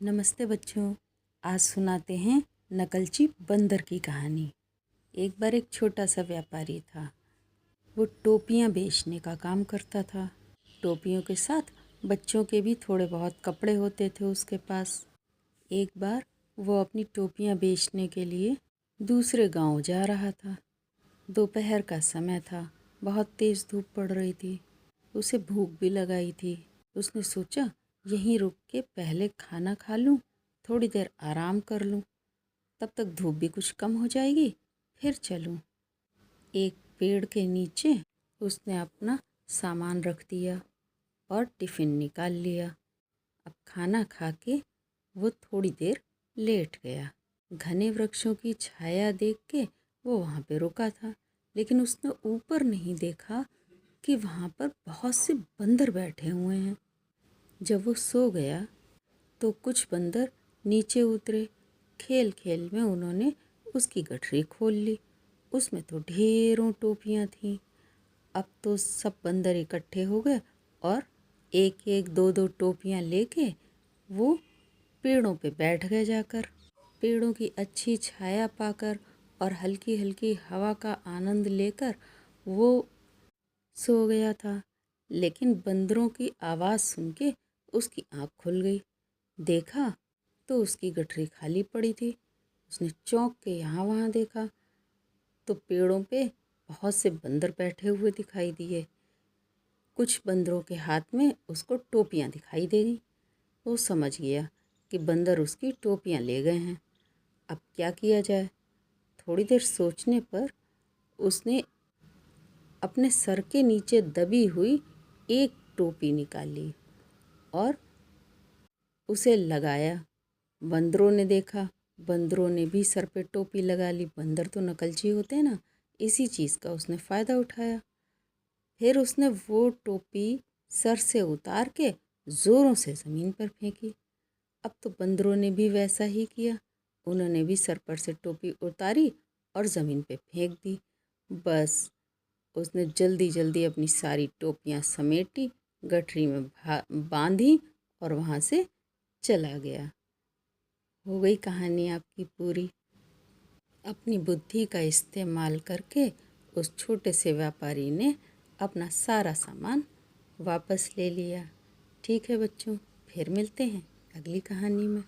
नमस्ते बच्चों। आज सुनाते हैं नकलची बंदर की कहानी। एक बार एक छोटा सा व्यापारी था। वो टोपियाँ बेचने का काम करता था। टोपियों के साथ बच्चों के भी थोड़े बहुत कपड़े होते थे उसके पास। एक बार वो अपनी टोपियाँ बेचने के लिए दूसरे गांव जा रहा था। दोपहर का समय था, बहुत तेज़ धूप पड़ रही थी। उसे भूख भी लगाई थी। उसने सोचा यहीं रुक के पहले खाना खा लूं, थोड़ी देर आराम कर लूं, तब तक धूप भी कुछ कम हो जाएगी, फिर चलूं। एक पेड़ के नीचे उसने अपना सामान रख दिया और टिफ़िन निकाल लिया। अब खाना खा के वो थोड़ी देर लेट गया। घने वृक्षों की छाया देख के वो वहाँ पे रुका था, लेकिन उसने ऊपर नहीं देखा कि वहाँ पर बहुत से बंदर बैठे हुए हैं। जब वो सो गया तो कुछ बंदर नीचे उतरे। खेल खेल में उन्होंने उसकी गठरी खोल ली। उसमें तो ढेरों टोपियाँ थीं। अब तो सब बंदर इकट्ठे हो गए और एक एक दो दो टोपियाँ लेके वो पेड़ों पे बैठ गए जाकर। पेड़ों की अच्छी छाया पाकर और हल्की हल्की हवा का आनंद लेकर वो सो गया था। लेकिन बंदरों की आवाज़ सुन के उसकी आँख खुल गई। देखा तो उसकी गठरी खाली पड़ी थी। उसने चौंक के यहाँ वहाँ देखा तो पेड़ों पे बहुत से बंदर बैठे हुए दिखाई दिए। कुछ बंदरों के हाथ में उसको टोपियाँ दिखाई दे गई। वो समझ गया कि बंदर उसकी टोपियाँ ले गए हैं। अब क्या किया जाए? थोड़ी देर सोचने पर उसने अपने सर के नीचे दबी हुई एक टोपी निकाली और उसे लगाया। बंदरों ने देखा, बंदरों ने भी सर पे टोपी लगा ली। बंदर तो नकलची होते हैं ना, इसी चीज़ का उसने फ़ायदा उठाया। फिर उसने वो टोपी सर से उतार के ज़ोरों से ज़मीन पर फेंकी। अब तो बंदरों ने भी वैसा ही किया। उन्होंने भी सर पर से टोपी उतारी और ज़मीन पे फेंक दी। बस उसने जल्दी जल्दी अपनी सारी टोपियाँ समेटी, गठरी में बांधी और वहाँ से चला गया। हो गई कहानी आपकी पूरी। अपनी बुद्धि का इस्तेमाल करके उस छोटे से व्यापारी ने अपना सारा सामान वापस ले लिया। ठीक है बच्चों, फिर मिलते हैं अगली कहानी में।